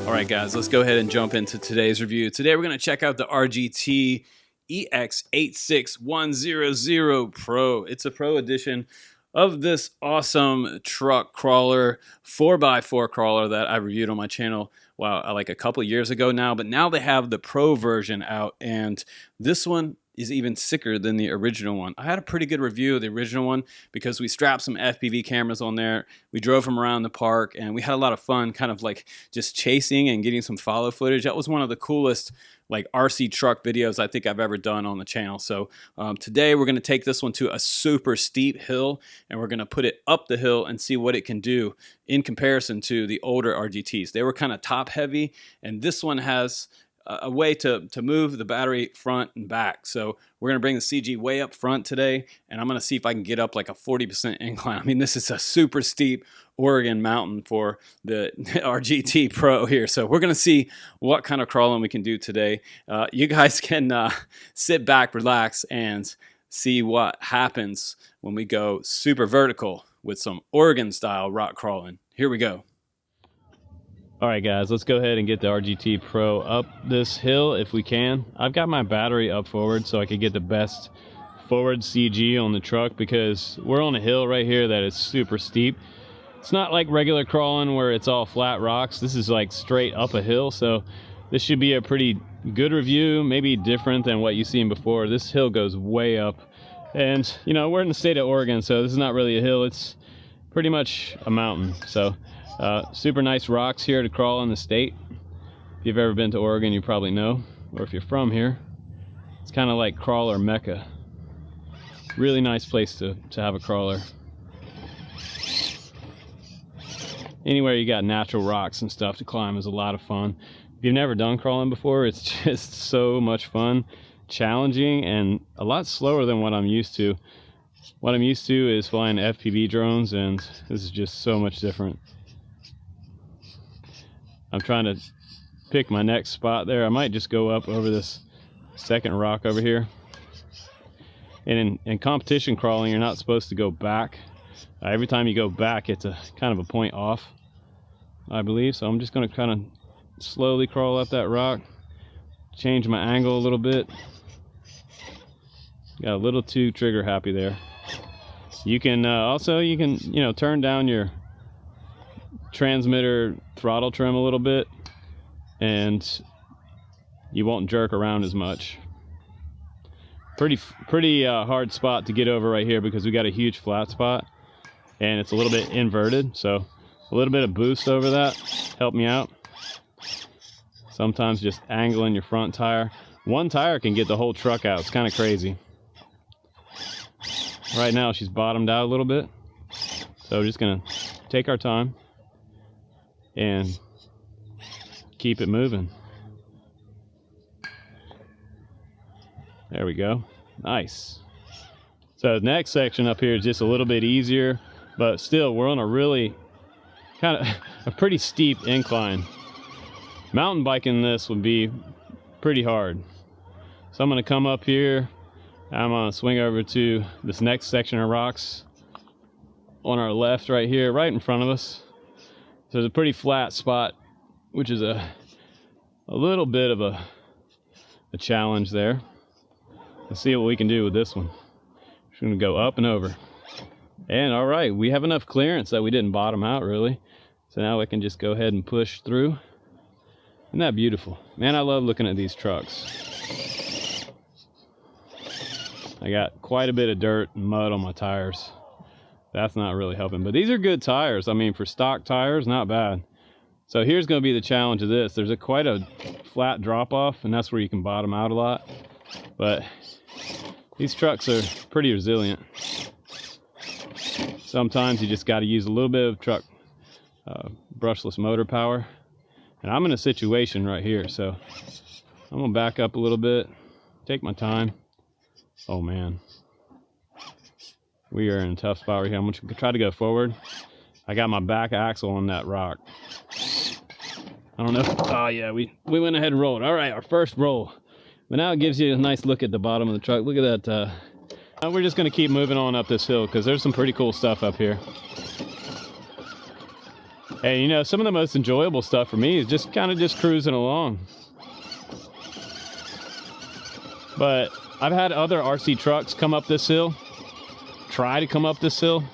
All right, guys, let's go ahead and jump into today's review. Today, we're going to check out the RGT EX86100 Pro. It's a Pro edition of this awesome truck crawler, 4x4 crawler that I reviewed on my channel, like a couple years ago now. But now they have the Pro version out, and this one is even sicker than the original one. I had a pretty good review of the original one because we strapped some FPV cameras on there. We drove them around the park and we had a lot of fun kind of like just chasing and getting some follow footage. That was one of the coolest like RC truck videos I think I've ever done on the channel. So today we're gonna take this one to a super steep hill and we're gonna put it up the hill and see what it can do in comparison to the older RGTs. They were kind of top heavy, and this one has a way to move the battery front and back. So we're going to bring the CG way up front today, and I'm going to see if I can get up like a 40% incline. I mean, this is a super steep Oregon mountain for the RGT Pro here. So we're going to see what kind of crawling we can do today. You guys can sit back, relax, and see what happens when we go super vertical with some Oregon style rock crawling. Here we go. All right, guys, let's go ahead and get the RGT Pro up this hill if we can. I've got my battery up forward so I can get the best forward CG on the truck because we're on a hill right here that is super steep. It's not like regular crawling where it's all flat rocks. This is like straight up a hill, so this should be a pretty good review, maybe different than what you've seen before. This hill goes way up, and you know, we're in the state of Oregon, so this is not really a hill. It's pretty much a mountain. So super nice rocks here to crawl in the state. If you've ever been to Oregon, you probably know, or if you're from here, it's kind of like crawler mecca. Really nice place to have a crawler. Anywhere you got natural rocks and stuff to climb is a lot of fun. If you've never done crawling before, it's just so much fun, challenging, and a lot slower than what I'm used to. What I'm used to is flying FPV drones, and this is just so much different. I'm trying to pick my next spot there. I might just go up over this second rock over here. And in competition crawling, you're not supposed to go back. Every time you go back, it's a kind of a point off, I believe. So I'm just going to kind of slowly crawl up that rock, change my angle a little bit. Got a little too trigger happy there. You can also turn down your transmitter throttle trim a little bit and you won't jerk around as much. Pretty hard spot to get over right here because we got a huge flat spot and it's a little bit inverted, so a little bit of boost over that helped me out. Sometimes just angling your front tire. One tire can get the whole truck out. It's kind of crazy. Right now she's bottomed out a little bit, so we're just gonna take our time and keep it moving. There we go. Nice. So the next section up here is just a little bit easier, but still we're on a really kind of a pretty steep incline. Mountain biking this would be pretty hard. So I'm going to come up here. I'm going to swing over to this next section of rocks on our left right here, right in front of us. So there's a pretty flat spot, which is a little bit of a challenge there. Let's see what we can do with this one. Just gonna go up and over. And all right, we have enough clearance that we didn't bottom out really. So now we can just go ahead and push through. Isn't that beautiful? Man, I love looking at these trucks. I got quite a bit of dirt and mud on my tires. That's not really helping, but these are good tires. I mean, for stock tires, not bad. So here's going to be the challenge of this. There's quite a flat drop off, and that's where you can bottom out a lot. But these trucks are pretty resilient. Sometimes you just got to use a little bit of truck brushless motor power. And I'm in a situation right here, so I'm going to back up a little bit, take my time. Oh man. We are in a tough spot right here. I'm going to try to go forward. I got my back axle on that rock. I don't know. Oh yeah, we went ahead and rolled. All right, our first roll. But now it gives you a nice look at the bottom of the truck. Look at that. We're just going to keep moving on up this hill because there's some pretty cool stuff up here. And you know, some of the most enjoyable stuff for me is just kind of just cruising along. But I've had other RC trucks come up this hill, try to come up this hill.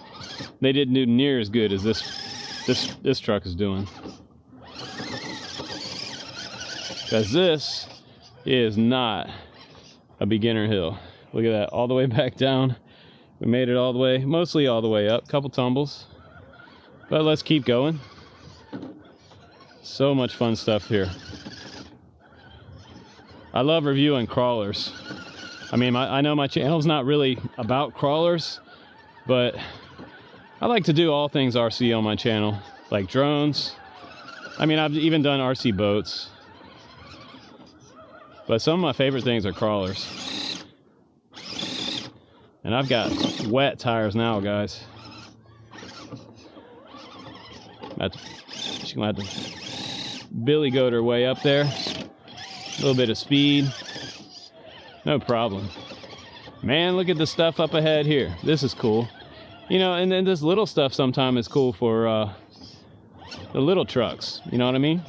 They didn't do near as good as this truck is doing. Because this is not a beginner hill. Look at that, all the way back down. We made it all the way, mostly all the way up, couple tumbles. But let's keep going. So much fun stuff here. I love reviewing crawlers. I mean, I know my channel's not really about crawlers, but I like to do all things RC on my channel, like drones. I mean, I've even done RC boats. But some of my favorite things are crawlers. And I've got wet tires now, guys. She's gonna have to billy goat her way up there. A little bit of speed. No problem. Man, look at the stuff up ahead here. This is cool. You know, and then this little stuff sometimes is cool for the little trucks. You know what I mean?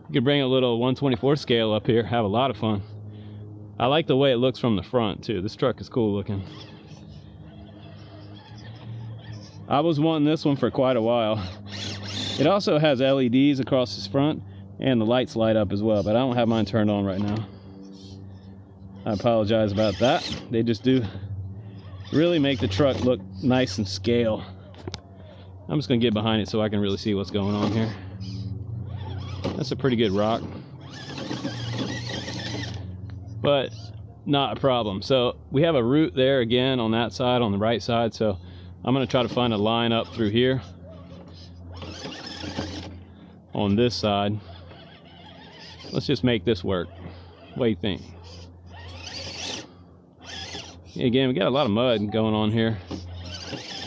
You could bring a little 124 scale up here, have a lot of fun. I like the way it looks from the front too. This truck is cool looking. I was wanting this one for quite a while. It also has LEDs across its front and the lights light up as well, but I don't have mine turned on right now. I apologize about that. They just do really make the truck look nice and scale. I'm just gonna get behind it so I can really see what's going on here. That's a pretty good rock, but not a problem. So we have a route there again on that side, on the right side. So I'm gonna try to find a line up through here on this side. Let's just make this work. What do you think? Again, we got a lot of mud going on here.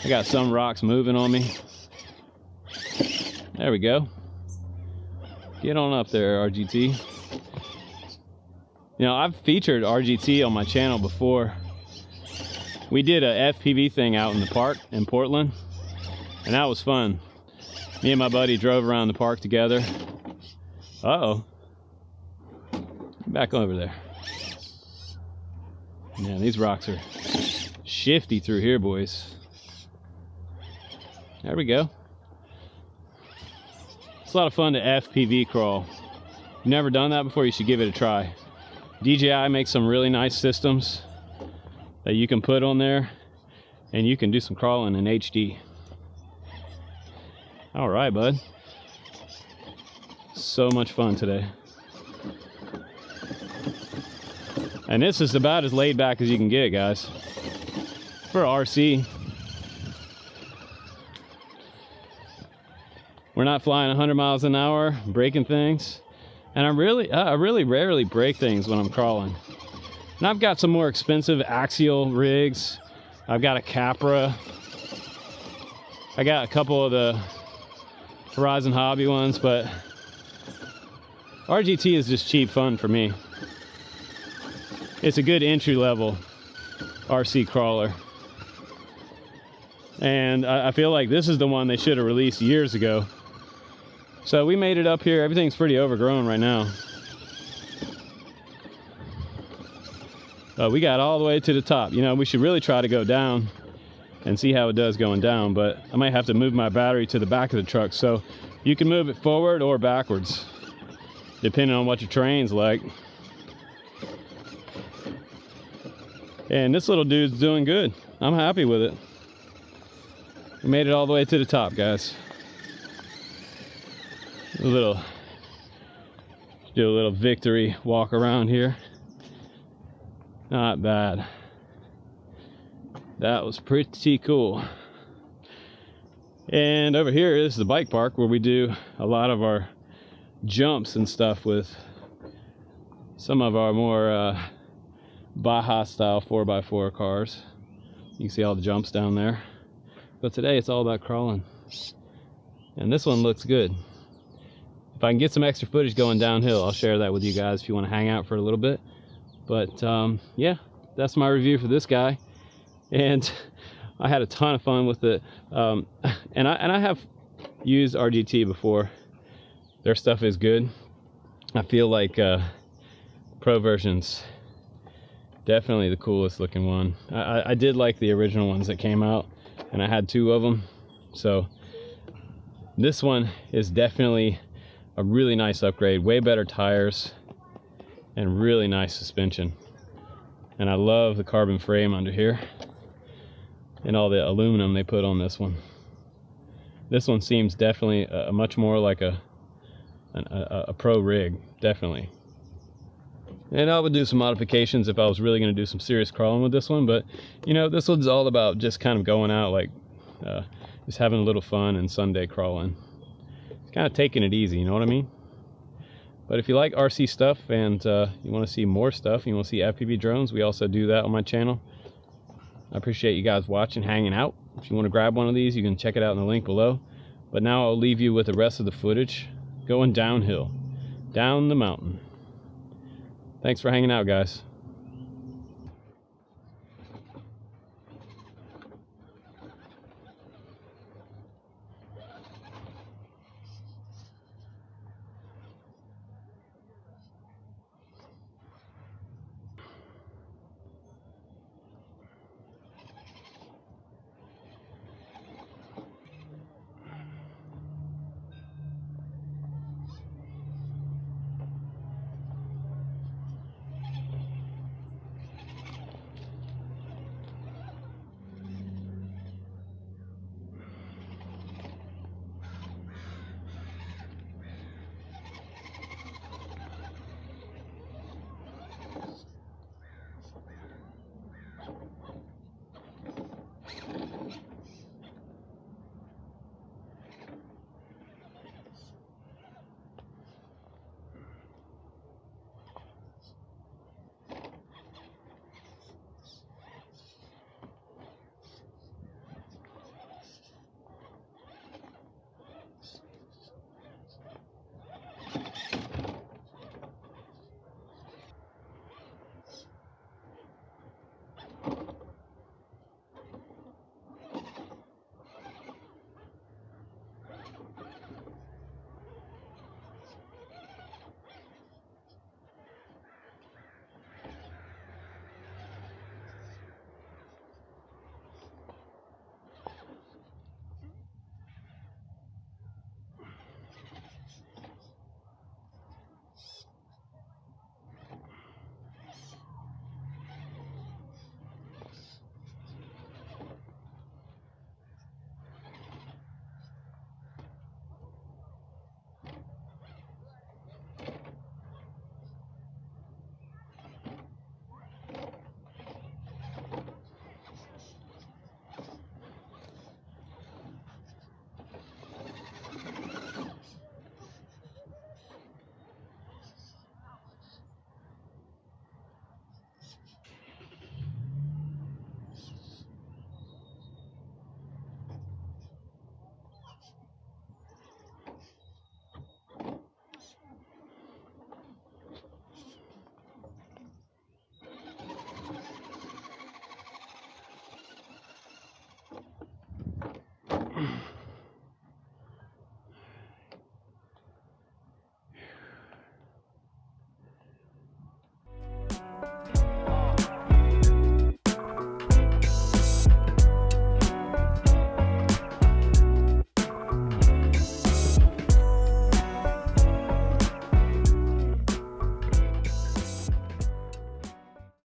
I got some rocks moving on me. There we go. Get on up there, RGT. You know, I've featured RGT on my channel before. We did a FPV thing out in the park in Portland, and that was fun. Me and my buddy drove around the park together. Uh-oh. Back over there. Man, these rocks are shifty through here, boys. There we go. It's a lot of fun to FPV crawl. If you've never done that before, you should give it a try. DJI makes some really nice systems that you can put on there, and you can do some crawling in HD. All right, bud. So much fun today. And this is about as laid back as you can get, guys, for RC. We're not flying 100 miles an hour, breaking things. And I really rarely break things when I'm crawling. And I've got some more expensive axial rigs. I've got a Capra. I got a couple of the Horizon Hobby ones, but RGT is just cheap fun for me. It's a good entry-level RC crawler. And I feel like this is the one they should have released years ago. So we made it up here. Everything's pretty overgrown right now. We got all the way to the top. You know, we should really try to go down and see how it does going down, but I might have to move my battery to the back of the truck. So you can move it forward or backwards, depending on what your terrain's like. And this little dude's doing good. I'm happy with it. We made it all the way to the top, guys. Do a little victory walk around here. Not bad. That was pretty cool. And over here is the bike park where we do a lot of our jumps and stuff with some of our more Baja style 4x4 cars. You can see all the jumps down there. But today it's all about crawling. And this one looks good. If I can get some extra footage going downhill, I'll share that with you guys if you want to hang out for a little bit. But yeah, that's my review for this guy. And I had a ton of fun with it. And I have used RGT before. Their stuff is good. I feel like Pro version's definitely the coolest looking one. I did like the original ones that came out, and I had 2 of them. So this one is definitely a really nice upgrade. Way better tires and really nice suspension. And I love the carbon frame under here and all the aluminum they put on this one. This one seems definitely much more like a pro rig, definitely. And I would do some modifications if I was really going to do some serious crawling with this one, but you know, this one's all about just kind of going out, like just having a little fun and Sunday crawling. It's kind of taking it easy, you know what I mean? But if you like RC stuff and you want to see more stuff, you want to see FPV drones, we also do that on my channel. I appreciate you guys watching, hanging out. If you want to grab one of these, you can check it out in the link below. But now I'll leave you with the rest of the footage going downhill, down the mountain. Thanks for hanging out, guys.